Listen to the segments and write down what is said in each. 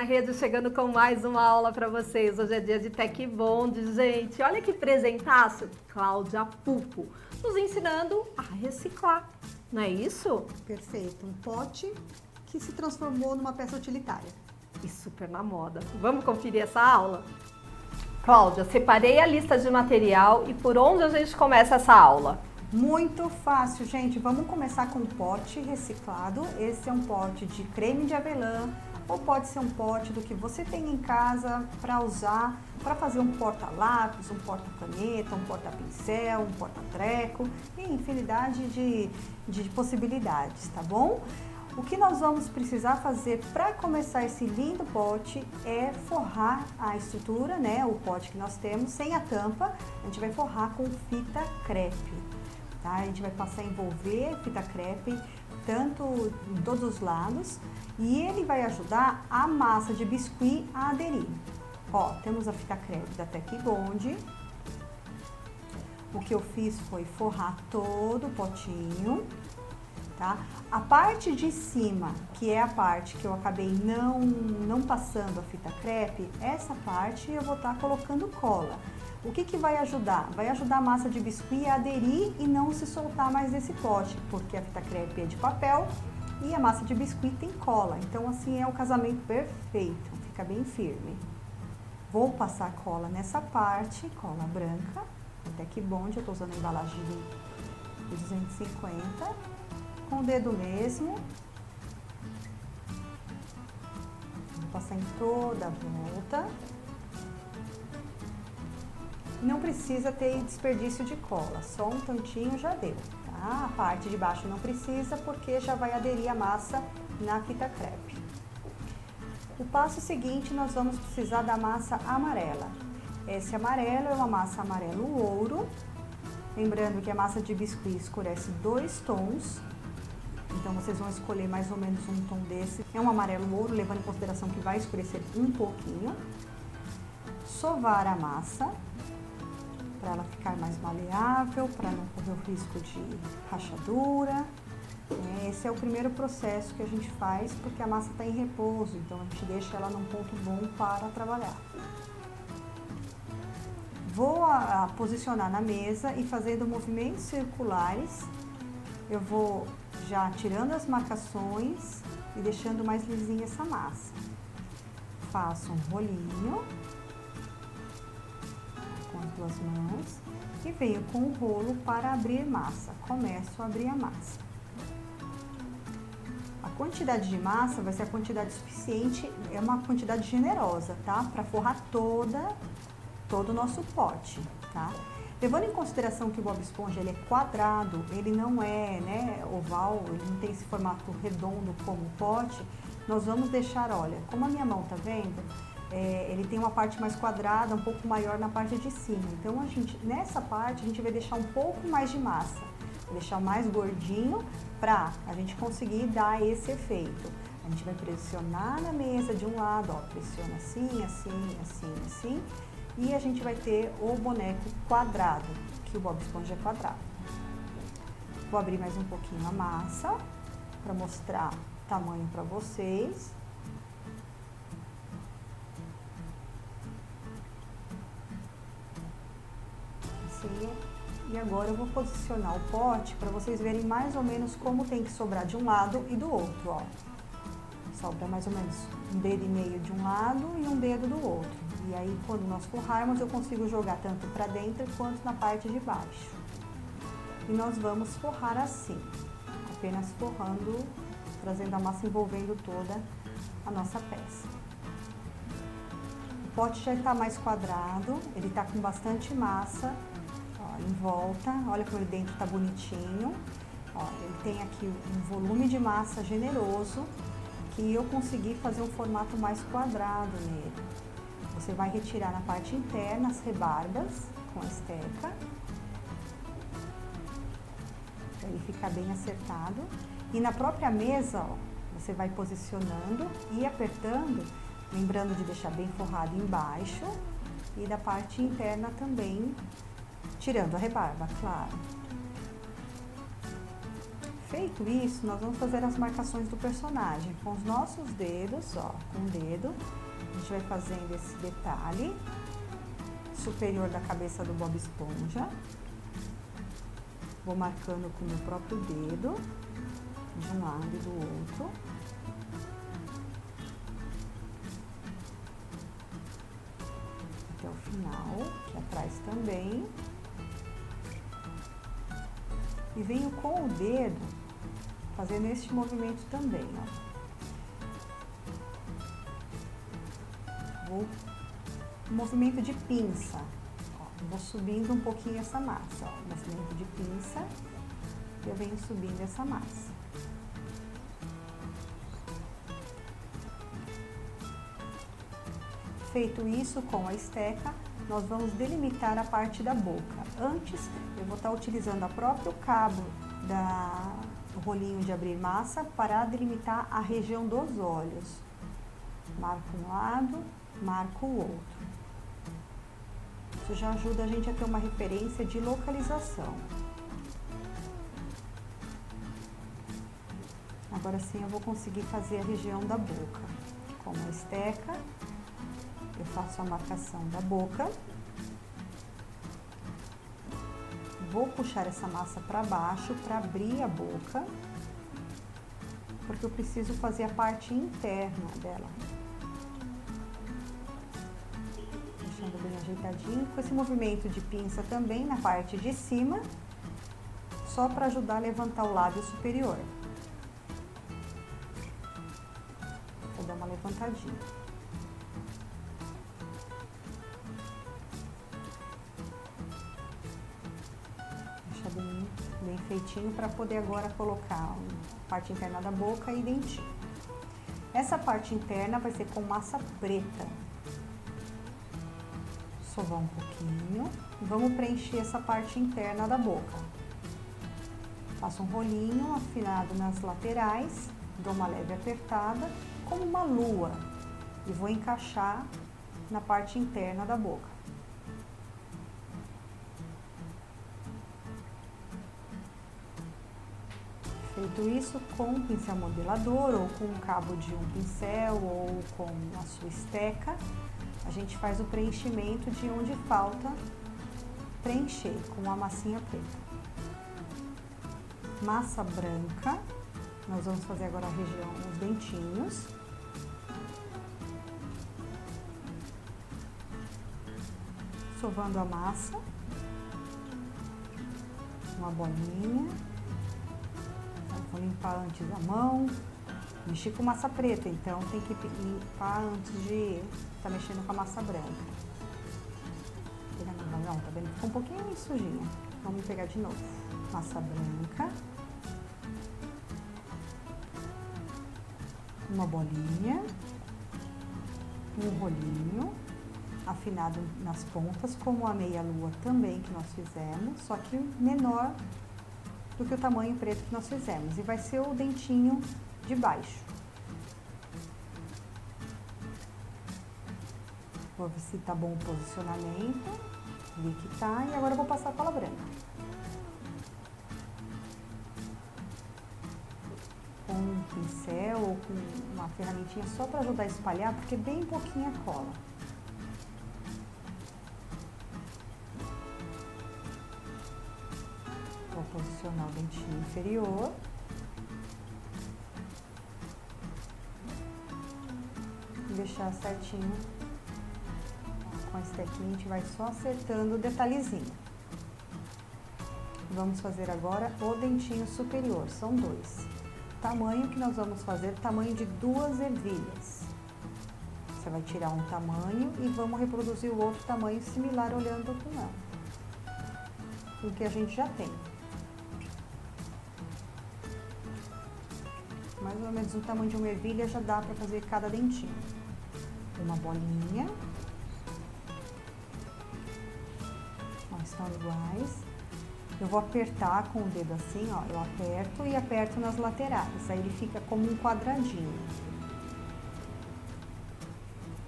Rede chegando com mais uma aula para vocês. Hoje é dia de Tech Bond, gente. Olha que presentaço. Cláudia Pupo nos ensinando a reciclar, não é isso? Perfeito, um pote que se transformou numa peça utilitária. E super na moda. Vamos conferir essa aula? Cláudia, separei a lista de material e por onde a gente começa essa aula? Muito fácil, gente. Vamos começar com um pote reciclado. Esse é um pote de creme de avelã, ou pode ser um pote do que você tem em casa para usar para fazer um porta-lápis, um porta-caneta, um porta-pincel, um porta-treco e infinidade de possibilidades, tá bom? O que nós vamos precisar fazer para começar esse lindo pote é forrar a estrutura, né? O pote que nós temos sem a tampa, a gente vai forrar com fita crepe, tá? A gente vai passar a envolver fita crepe tanto em todos os lados e ele vai ajudar a massa de biscuit a aderir. Ó, temos a fita crepe da Tech Bond. O que eu fiz foi forrar todo o potinho, tá? A parte de cima, que é a parte que eu acabei não passando a fita crepe, essa parte eu vou estar colocando cola. O que vai ajudar? Vai ajudar a massa de biscuit a aderir e não se soltar mais desse pote, porque a fita crepe é de papel e a massa de biscuit tem cola. Então assim é o casamento perfeito, fica bem firme. Vou passar cola nessa parte, cola branca, até que Bond, eu tô usando a embalagem de 250, com o dedo mesmo. Vou passar em toda a volta. Não precisa ter desperdício de cola, só um tantinho já deu, tá? A parte de baixo não precisa porque já vai aderir a massa na fita crepe. O passo seguinte, nós vamos precisar da massa amarela. Esse amarelo é uma massa amarelo ouro. Lembrando que a massa de biscuit escurece 2 tons. Então vocês vão escolher mais ou menos um tom desse. É um amarelo ouro, levando em consideração que vai escurecer um pouquinho. Sovar a massa, para ela ficar mais maleável, para não correr o risco de rachadura. Esse é o primeiro processo que a gente faz, porque a massa está em repouso, então a gente deixa ela num ponto bom para trabalhar. Vou posicionar na mesa e fazendo movimentos circulares, eu vou já tirando as marcações e deixando mais lisinha essa massa. Faço um rolinho com as duas mãos e venho com o rolo para abrir massa. Começo a abrir a massa. A quantidade de massa vai ser a quantidade suficiente, é uma quantidade generosa, tá? Para forrar todo o nosso pote, tá? Levando em consideração que o Bob Esponja ele é quadrado, ele não é, né, oval, ele não tem esse formato redondo como o pote, nós vamos deixar, olha, como a minha mão tá vendo, ele tem uma parte mais quadrada, um pouco maior na parte de cima. Então, nessa parte, a gente vai deixar um pouco mais de massa. Vou deixar mais gordinho para a gente conseguir dar esse efeito. A gente vai pressionar na mesa de um lado, ó, pressiona assim, assim, assim, assim. E a gente vai ter o boneco quadrado, que o Bob Esponja é quadrado. Vou abrir mais um pouquinho a massa para mostrar o tamanho para vocês. E agora eu vou posicionar o pote para vocês verem mais ou menos como tem que sobrar de um lado e do outro, ó. Sobra mais ou menos um dedo e meio de um lado e um dedo do outro. E aí, quando nós forrarmos, eu consigo jogar tanto para dentro quanto na parte de baixo. E nós vamos forrar assim, apenas forrando, trazendo a massa envolvendo toda a nossa peça. O pote já está mais quadrado, ele está com bastante massa. Em volta, olha como ele dentro tá bonitinho. Ó, ele tem aqui um volume de massa generoso que eu consegui fazer um formato mais quadrado nele. Você vai retirar na parte interna as rebarbas com a esteca para ele ficar bem acertado. E na própria mesa, ó, você vai posicionando e apertando, lembrando de deixar bem forrado embaixo e da parte interna também, tirando a rebarba, claro. Feito isso, nós vamos fazer as marcações do personagem com os nossos dedos, ó, com o dedo, gente vai fazendo esse detalhe superior da cabeça do Bob Esponja. Vou marcando com o meu próprio dedo, de um lado e do outro. Até o final, aqui atrás também. E venho com o dedo fazendo este movimento também, ó. Movimento de pinça, ó, vou subindo um pouquinho essa massa, ó, movimento de pinça, eu venho subindo essa massa. Feito isso com a esteca, nós vamos delimitar a parte da boca. Antes, eu vou estar utilizando o próprio cabo do rolinho de abrir massa para delimitar a região dos olhos. Marco um lado, marco o outro. Isso já ajuda a gente a ter uma referência de localização. Agora sim eu vou conseguir fazer a região da boca. Com a esteca, eu faço a marcação da boca. Vou puxar essa massa para baixo para abrir a boca, porque eu preciso fazer a parte interna dela. Deixando bem ajeitadinho, com esse movimento de pinça também na parte de cima, só para ajudar a levantar o lábio superior. Vou dar uma levantadinha. Deixar bem feitinho para poder agora colocar a parte interna da boca e dentinho. Essa parte interna vai ser com massa preta. Sovar um pouquinho e vamos preencher essa parte interna da boca. Faço um rolinho afinado nas laterais, dou uma leve apertada, como uma lua, e vou encaixar na parte interna da boca. Feito isso, com um pincel modelador, ou com o cabo de um pincel, ou com a sua esteca, a gente faz o preenchimento de onde falta preencher com a massinha preta. Massa branca, nós vamos fazer agora a região, os dentinhos. Sovando a massa, uma bolinha. Vou limpar antes a mão. Mexi com massa preta, então tem que limpar antes de estar mexendo com a massa branca. Não, tá vendo? Ficou um pouquinho sujinha. Vamos pegar de novo. Massa branca. Uma bolinha. Um rolinho. Afinado nas pontas, como a meia-lua também que nós fizemos, só que menor do que o tamanho preto que nós fizemos. E vai ser o dentinho de baixo. Vou ver se tá bom o posicionamento. Vi que tá. E agora eu vou passar a cola branca. Com um pincel ou com uma ferramentinha só para ajudar a espalhar, porque bem pouquinha cola. Vou posicionar o dentinho inferior. E deixar certinho. Com a estequinha a gente vai só acertando o detalhezinho. Vamos fazer agora o dentinho superior, são dois. O tamanho que nós vamos fazer, tamanho de 2 ervilhas. Você vai tirar um tamanho e vamos reproduzir o outro tamanho similar olhando com o que a gente já tem. Mais ou menos o tamanho de uma ervilha já dá para fazer cada dentinho. Uma bolinha. Estão iguais. Eu vou apertar com o dedo assim, ó, eu aperto e aperto nas laterais, aí ele fica como um quadradinho.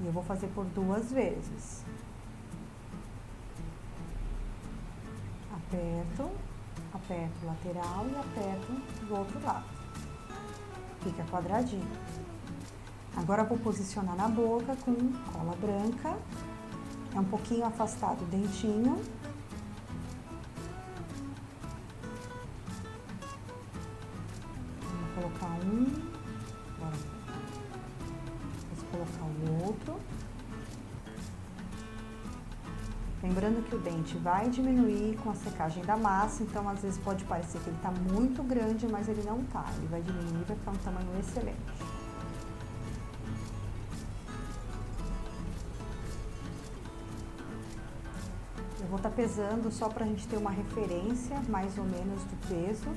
E eu vou fazer por 2 vezes. Aperto, aperto o lateral e aperto do outro lado. Fica quadradinho. Agora eu vou posicionar na boca com cola branca. É um pouquinho afastado o dentinho. Vou colocar um. Vou colocar o outro. Lembrando que o dente vai diminuir com a secagem da massa, então às vezes pode parecer que ele está muito grande, mas ele não está. Ele vai diminuir, vai ficar um tamanho excelente. Eu vou estar pesando só para a gente ter uma referência mais ou menos do peso.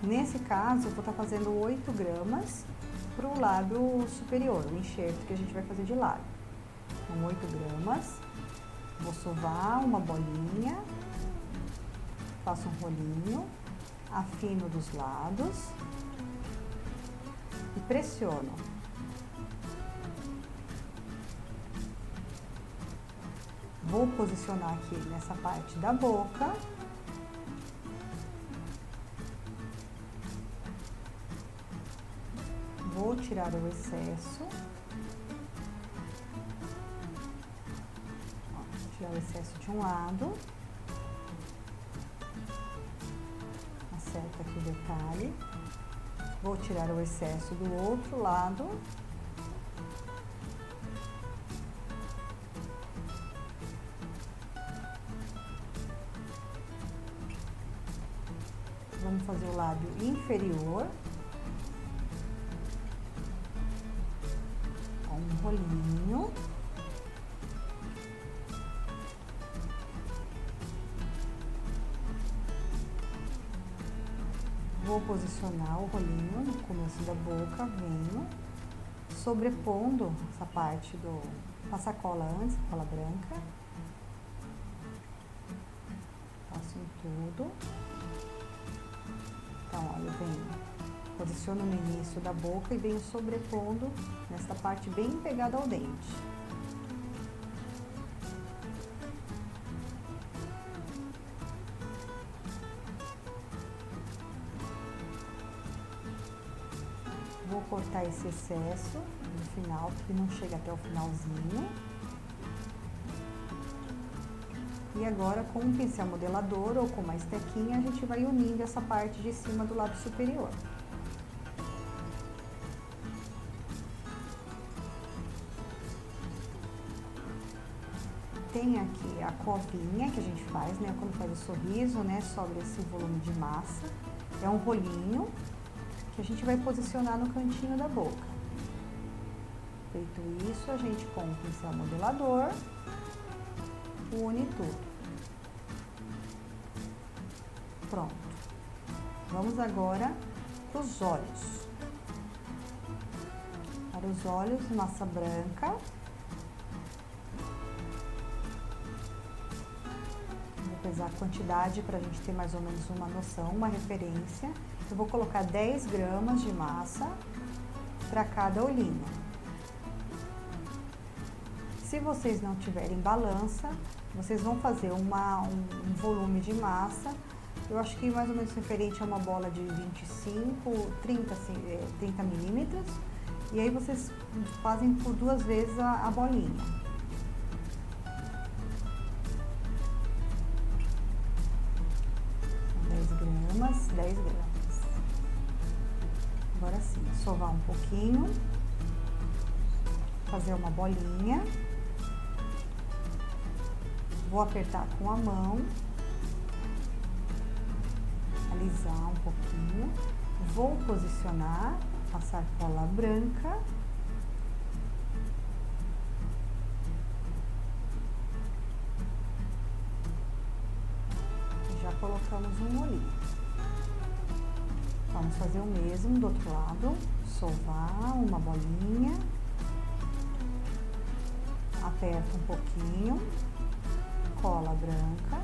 Nesse caso, eu vou estar fazendo 8 gramas para o lábio superior, o enxerto que a gente vai fazer de lábio. Então, 8 gramas. Vou sovar uma bolinha, faço um rolinho, afino dos lados e pressiono. Vou posicionar aqui nessa parte da boca. Vou tirar o excesso. Tirar o excesso de um lado, acerta aqui o detalhe, vou tirar o excesso do outro lado, vamos fazer o lábio inferior, com um rolinho. Vou posicionar o rolinho no começo da boca, venho sobrepondo essa parte do... Passa a cola antes, a cola branca. Passo em tudo. Então, olha, eu venho, posiciono no início da boca e venho sobrepondo nessa parte bem pegada ao dente. Vou cortar esse excesso no final, porque não chega até o finalzinho. E agora, com um pincel modelador ou com uma estequinha, a gente vai unindo essa parte de cima do lábio superior. Tem aqui a covinha que a gente faz, né, quando faz o sorriso, né, sobre esse volume de massa. É um rolinho que a gente vai posicionar no cantinho da boca. Feito isso, a gente com o pincel modelador une tudo. Pronto. Vamos agora para os olhos. Para os olhos, massa branca. Vou pesar a quantidade para a gente ter mais ou menos uma noção, uma referência. Eu vou colocar 10 gramas de massa para cada olhinho. Se vocês não tiverem balança, vocês vão fazer um volume de massa. Eu acho que mais ou menos referente a uma bola de 30 milímetros. E aí vocês fazem por 2 vezes a bolinha. São 10 gramas. Agora sim, sovar um pouquinho, fazer uma bolinha, vou apertar com a mão, alisar um pouquinho, vou posicionar, passar cola branca, já colocamos um olhinho. Vamos fazer o mesmo do outro lado, sovar uma bolinha, aperta um pouquinho, cola branca,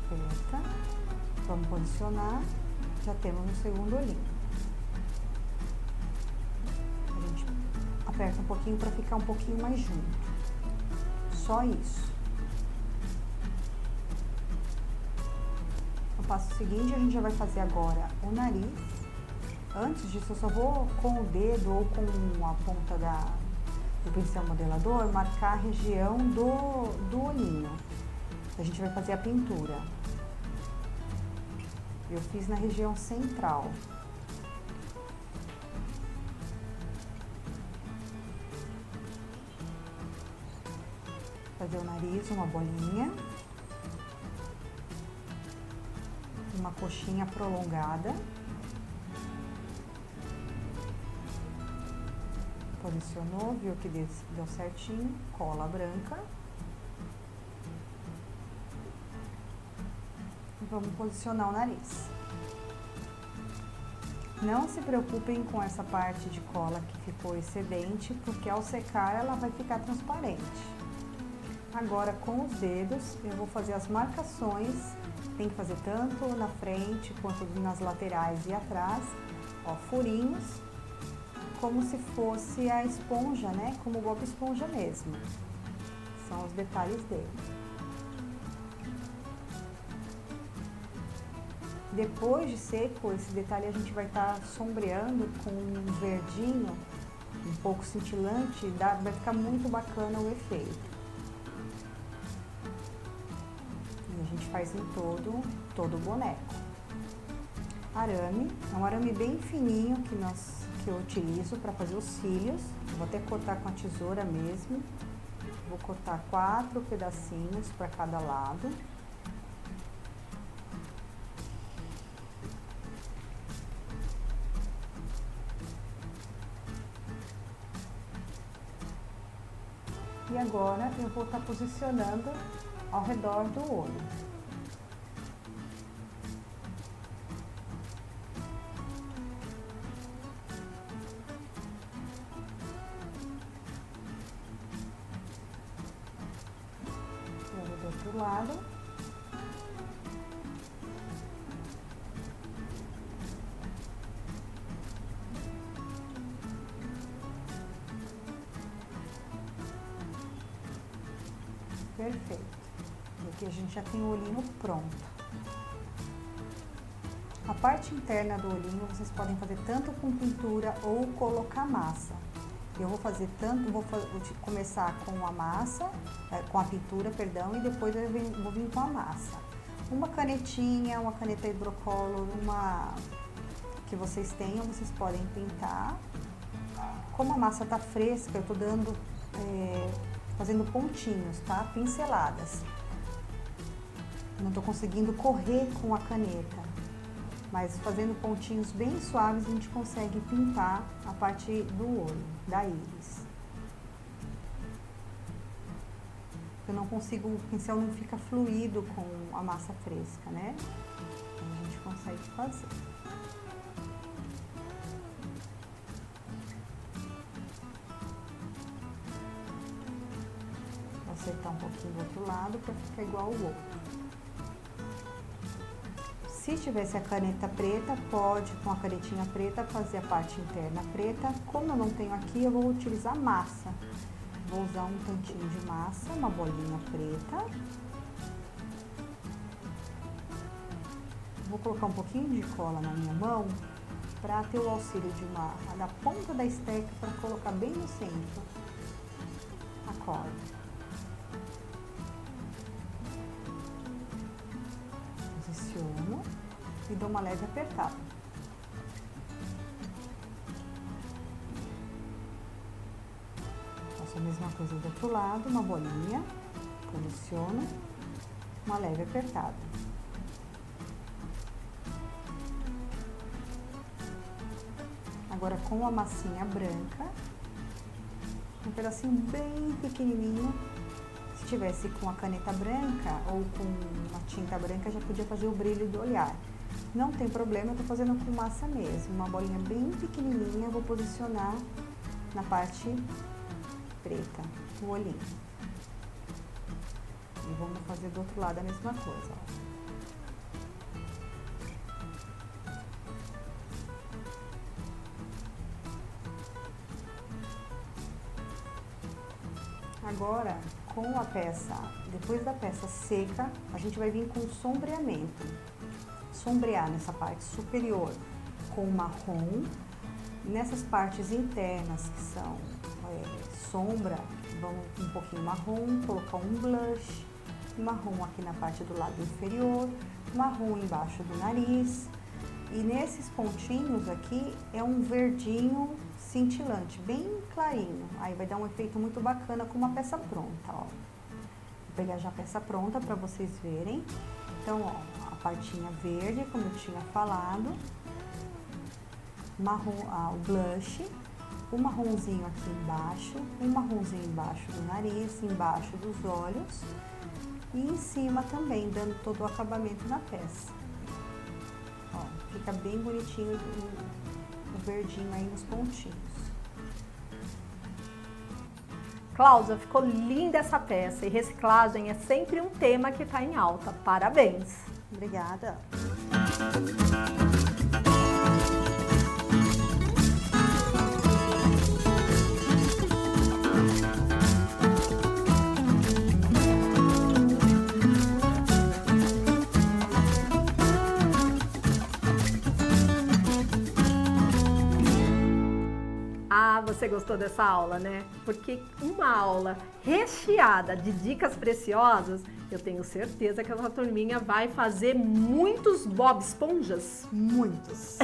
aperta, vamos posicionar, já temos o segundo olhinho. A gente aperta um pouquinho para ficar um pouquinho mais junto, só isso. O passo seguinte, a gente já vai fazer agora o nariz. Antes disso, eu só vou com o dedo ou com a ponta do pincel modelador marcar a região do olhinho. A gente vai fazer a pintura. Eu fiz na região central. Fazer o nariz, uma bolinha. Uma coxinha prolongada. Posicionou, viu que deu certinho, cola branca. E vamos posicionar o nariz. Não se preocupem com essa parte de cola que ficou excedente, porque ao secar ela vai ficar transparente. Agora com os dedos eu vou fazer as marcações, tem que fazer tanto na frente quanto nas laterais e atrás, ó, furinhos, como se fosse a esponja, né? Como o Bob Esponja mesmo. São os detalhes dele. Depois de seco, esse detalhe a gente vai estar sombreando com um verdinho, um pouco cintilante, vai ficar muito bacana o efeito. E a gente faz em todo o boneco. Arame, é um arame bem fininho que eu utilizo para fazer os cílios. Eu vou até cortar com a tesoura mesmo. Vou cortar 4 pedacinhos para cada lado. E agora eu vou estar posicionando ao redor do olho. Do outro lado. Perfeito. E aqui a gente já tem o olhinho pronto. A parte interna do olhinho vocês podem fazer tanto com pintura ou colocar massa. Eu vou fazer tanto, vou começar com a massa, com a pintura, perdão, e depois eu vou vir com a massa. Uma canetinha, uma caneta hidrocolor, uma que vocês tenham, vocês podem pintar. Como a massa tá fresca, eu tô dando, fazendo pontinhos, tá? Pinceladas. Não tô conseguindo correr com a caneta. Mas fazendo pontinhos bem suaves, a gente consegue pintar a parte do olho, da íris. Eu não consigo, o pincel não fica fluido com a massa fresca, né? Então a gente consegue fazer. Vou acertar um pouquinho do outro lado para ficar igual ao outro. Se tivesse a caneta preta, pode, com a canetinha preta, fazer a parte interna preta. Como eu não tenho aqui, eu vou utilizar massa. Vou usar um tantinho de massa, uma bolinha preta. Vou colocar um pouquinho de cola na minha mão, para ter o auxílio da ponta da esteca, para colocar bem no centro a cola. Posiciono e dou uma leve apertada. Faço a mesma coisa do outro lado, uma bolinha, posiciono, uma leve apertada. Agora com a massinha branca, um pedacinho bem pequenininho. Se tivesse com a caneta branca ou com uma tinta branca, já podia fazer o brilho do olhar. Não tem problema, eu tô fazendo com massa mesmo. Uma bolinha bem pequenininha, eu vou posicionar na parte preta, do olhinho. E vamos fazer do outro lado a mesma coisa, ó. Agora, com a peça, depois da peça seca, a gente vai vir com sombreamento. Sombrear nessa parte superior com marrom. Nessas partes internas que são sombra, vamos um pouquinho marrom, colocar um blush, marrom aqui na parte do lado inferior, marrom embaixo do nariz. E nesses pontinhos aqui é um verdinho cintilante, bem clarinho. Aí vai dar um efeito muito bacana com uma peça pronta, ó. Vou pegar já a peça pronta para vocês verem. Então, ó, a partinha verde, como eu tinha falado, marrom, o blush, o marronzinho aqui embaixo, um marronzinho embaixo do nariz, embaixo dos olhos e em cima também, dando todo o acabamento na peça. Ó, fica bem bonitinho o verdinho aí nos pontinhos. Cláudia, ficou linda essa peça e reciclagem é sempre um tema que está em alta. Parabéns! Obrigada! Ah, você gostou dessa aula, né? Porque uma aula recheada de dicas preciosas, eu tenho certeza que a nossa turminha vai fazer muitos Bob Esponjas. Muitos!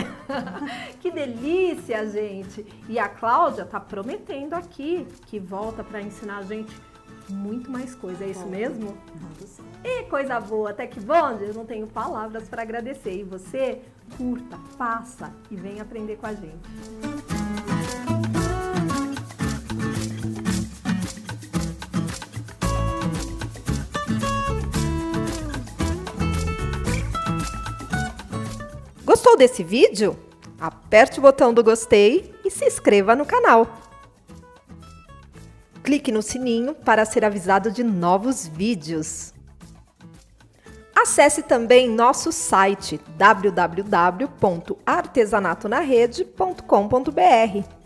Que delícia, gente! E a Cláudia tá prometendo aqui que volta para ensinar a gente muito mais coisa, é isso mesmo? E coisa boa, Tech Bond, eu não tenho palavras para agradecer. E você, curta, faça e venha aprender com a gente. Gostou desse vídeo? Aperte o botão do gostei e se inscreva no canal. Clique no sininho para ser avisado de novos vídeos. Acesse também nosso site www.artesanatonaRede.com.br.